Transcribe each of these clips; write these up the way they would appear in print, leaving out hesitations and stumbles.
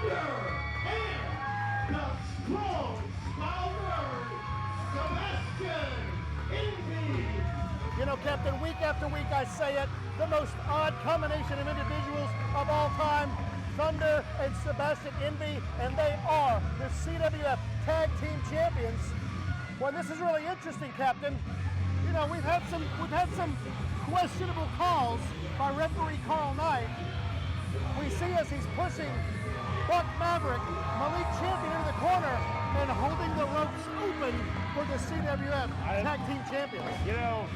Thunder and the strong style nerd, Sebastian. You know, Captain, week after week I say it, the most odd combination of individuals of all time, Thunder and Sebastian Envy, and they are the CWF Tag Team Champions. Well, this is really interesting, Captain. You know, we've had some questionable calls by referee Carl Knight. We see as he's pushing Buck Maverick, Malik Champion into the corner, and holding the ropes open for the CWF Tag Team Champions. You know,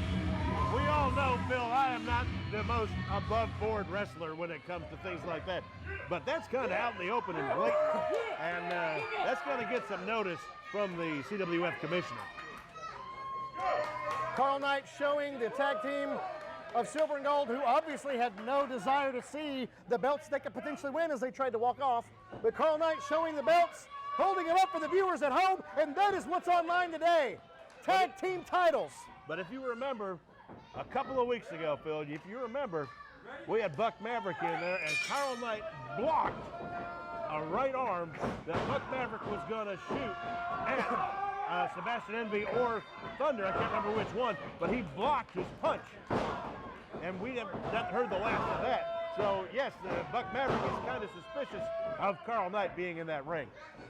we all know, Phil, I am not the most above-board wrestler when it comes to things like that. But that's kind of out in the open and blatant. And that's going to get some notice from the CWF commissioner. Carl Knight showing the tag team of Silver and Gold, who obviously had no desire to see the belts they could potentially win as they tried to walk off. But Carl Knight showing the belts, holding them up for the viewers at home, and that is what's online today. Tag team titles. But if you remember, a couple of weeks ago, Phil, if you remember, we had Buck Maverick in there, and Carl Knight blocked a right arm that Buck Maverick was going to shoot at Sebastian Envy or Thunder. I can't remember which one, but he blocked his punch. And we haven't heard the last of that. So, yes, Buck Maverick is kind of suspicious of Carl Knight being in that ring.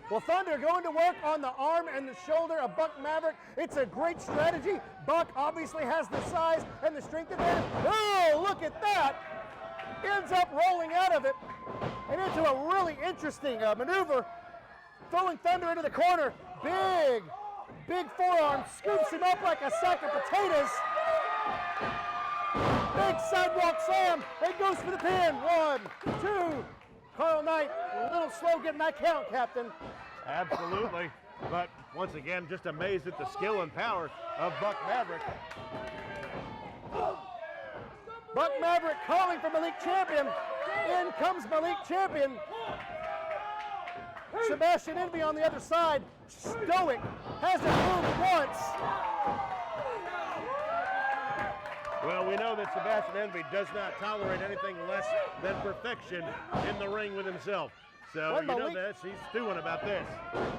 Well, Thunder going to work on the arm and the shoulder of Buck Maverick. It's a great strategy. Buck obviously has the size and the strength advantage. Oh, look at that. Ends up rolling out of it and into a really interesting maneuver. Throwing Thunder into the corner. Big forearm. Scoops him up like a sack of potatoes. Big sidewalk slam. It goes for the pin. 1, 2. Carl Knight, a little slow getting that count, Captain. Absolutely. But once again, just amazed at the skill and power of Buck Maverick. Buck Maverick calling for Malik Champion. In comes Malik Champion. Sebastian Envy on the other side. Stoic. Hasn't moved once. Well, we know that Sebastian Envy does not tolerate anything less than perfection in the ring with himself. So, Well, you know Malik- that he's stewing about this.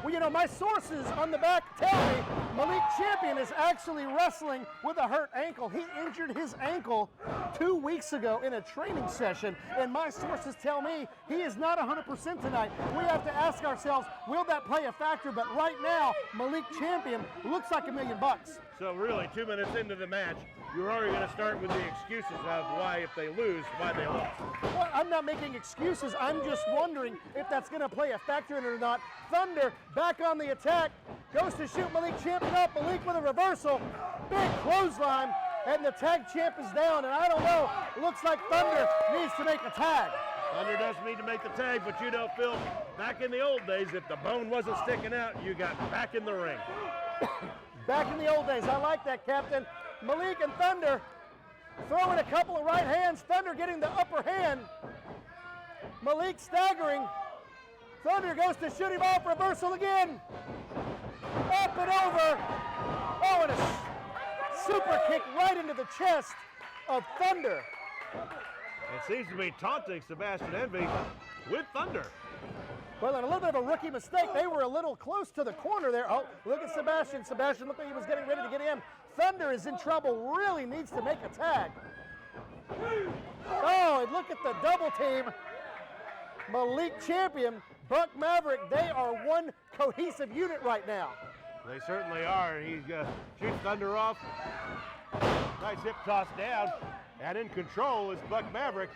Well, you know, my sources on the back tell me Malik Champion is actually wrestling with a hurt ankle. He injured his ankle 2 weeks ago in a training session, and my sources tell me he is not 100% tonight. We have to ask ourselves, will that play a factor? But right now, Malik Champion looks like $1 million. So really, 2 minutes into the match, you're already going to start with the excuses of why, if they lose, why they lost. Well, I'm not making excuses. I'm just wondering if that's going to play a factor in it or not. Thunder back on the attack. Goes to shoot Malik Champion up. Malik with a reversal. Big clothesline. And the tag champ is down. And I don't know. It looks like Thunder needs to make a tag. Thunder doesn't need to make the tag, but you know, Phil, back in the old days, if the bone wasn't sticking out, you got back in the ring. Back in the old days. I like that, Captain. Malik and Thunder throwing a couple of right hands. Thunder getting the upper hand. Malik staggering. Thunder goes to shoot him off. Reversal again. Up and over. Oh, and a super kick right into the chest of Thunder. It seems to be taunting Sebastian Envy with Thunder. Well, and a little bit of a rookie mistake. They were a little close to the corner there. Oh, look at Sebastian. Sebastian looked like he was getting ready to get in. Thunder is in trouble. Really needs to make a tag. Oh, and look at the double team. Malik Champion, Buck Maverick, they are one cohesive unit right now. They certainly are. He shoots Thunder off. Nice hip toss down. And in control is Buck Maverick.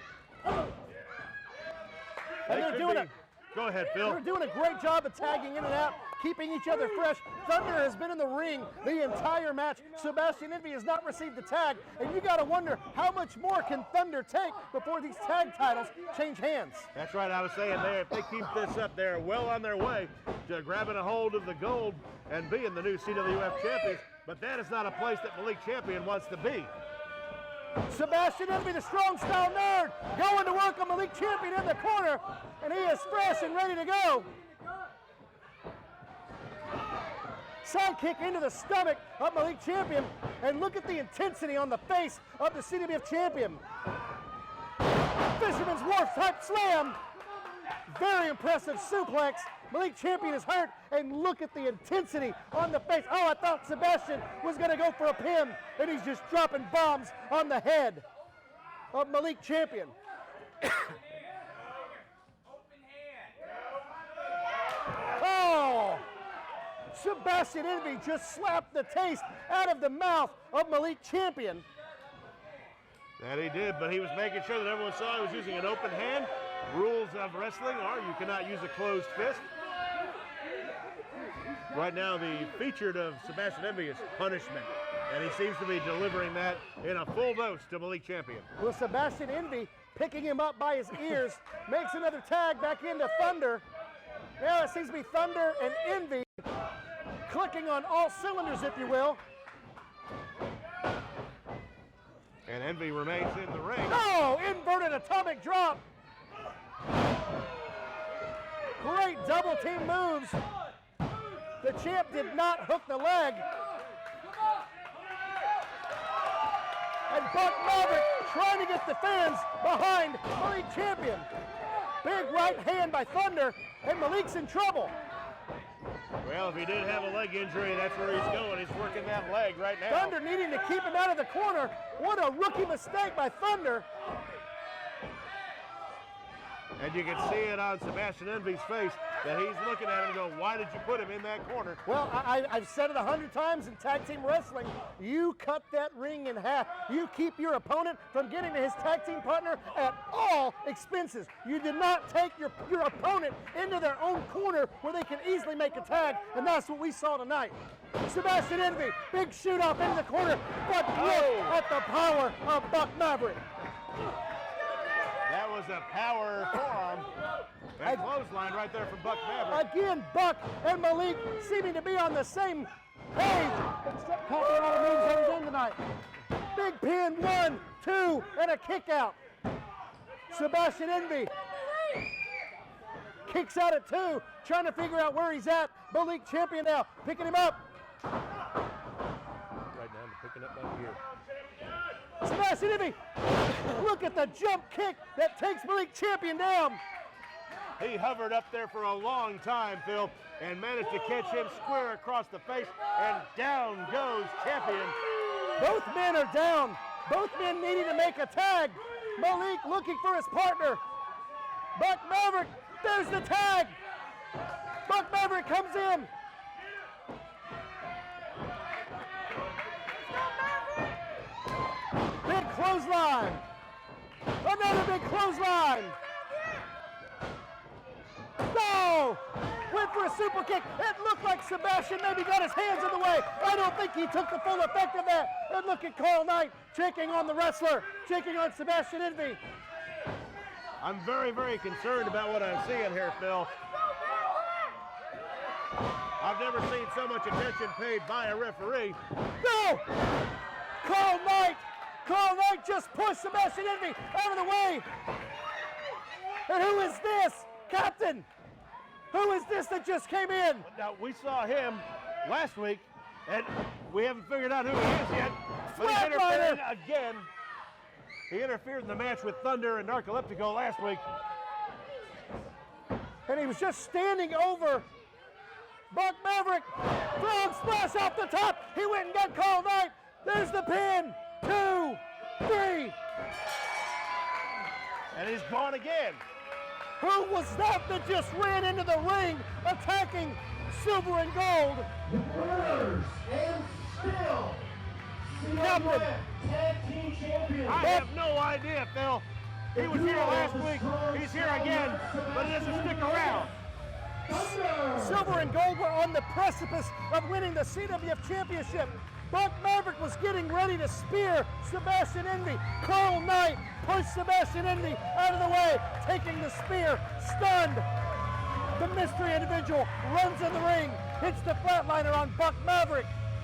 Go ahead, Phil. They're doing a great job of tagging in and out, keeping each other fresh. Thunder has been in the ring the entire match. Sebastian Envy has not received the tag, and you got to wonder how much more can Thunder take before these tag titles change hands. That's right. I was saying there, if they keep this up, they're well on their way to grabbing a hold of the gold and being the new CWF champions. But that is not a place that Malik Champion wants to be. Sebastian Envy, the strong style nerd, going to work on Malik Champion in the corner, and he is fresh and ready to go. Side kick into the stomach of Malik Champion, and look at the intensity on the face of the CWF champion. Fisherman's Wharf type slam. Very impressive suplex. Malik Champion is hurt, and look at the intensity on the face. Oh, I thought Sebastian was going to go for a pin, and he's just dropping bombs on the head of Malik Champion. Oh! Sebastian Envy just slapped the taste out of the mouth of Malik Champion. That he did, but he was making sure that everyone saw he was using an open hand. Rules of wrestling are you cannot use a closed fist. Right now, the featured of Sebastian Envy is punishment, and he seems to be delivering that in a full dose to Malik Champion. Well, Sebastian Envy picking him up by his ears, makes another tag back into Thunder. Now it seems to be Thunder and Envy clicking on all cylinders, if you will. And Envy remains in the ring. Oh, inverted atomic drop. Great double team moves. The champ did not hook the leg. And Buck Maverick trying to get the fans behind Malik Champion. Big right hand by Thunder, and Malik's in trouble. Well, if he did have a leg injury, that's where he's going. He's working that leg right now. Thunder needing to keep him out of the corner. What a rookie mistake by Thunder. And you can see it on Sebastian Envy's face that he's looking at him and going, why did you put him in that corner? Well, I've said it 100 times in tag team wrestling. You cut that ring in half. You keep your opponent from getting to his tag team partner at all expenses. You do not take your opponent into their own corner where they can easily make a tag, and that's what we saw tonight. Sebastian Envy, big shoot off into the corner, but look at the power of Buck Maverick. That was a power forearm and clothesline right there from Buck Maverick. Again, Buck and Malik seeming to be on the same page, except copying all the moves that he's done tonight. Big pin, 1, 2, and a kick out. Sebastian Envy kicks out at 2, trying to figure out where he's at. Malik Champion now, picking him up. Right now, they're picking up back here. Sebastian Envy, look at the jump kick that takes Malik Champion down. He hovered up there for a long time, Phil, and managed to catch him square across the face, and down goes Champion. Both men are down. Both men needing to make a tag. Malik looking for his partner. Buck Maverick, there's the tag. Buck Maverick comes in. Big clothesline. Another big clothesline. No! Went for a super kick. It looked like Sebastian maybe got his hands in the way. I don't think he took the full effect of that. And look at Carl Knight checking on the wrestler, checking on Sebastian Envy. I'm very, very concerned about what I'm seeing here, Phil. I've never seen so much attention paid by a referee. No! Carl Knight just pushed Sebastian Envy out of the way. And who is this? Captain, who is this that just came in? Now, we saw him last week, and we haven't figured out who he is yet. But he's interfering again. He interfered in the match with Thunder and Narcoleptico last week. And he was just standing over Buck Maverick. Frog splash off the top. He went and got Carl Knight. There's the pin. 2, 3. And he's gone again. Who was that just ran into the ring attacking Silver and Gold? Winners and still CWF Tag Team Champions. I have no idea, Phil. He was here last week. He's here again, but he doesn't stick around. Silver and Gold were on the precipice of winning the CWF Championship. Buck Maverick was getting ready to spear Sebastian Envy. Carl Knight pushed Sebastian Envy out of the way, taking the spear, stunned. The mystery individual runs in the ring, hits the flatliner on Buck Maverick.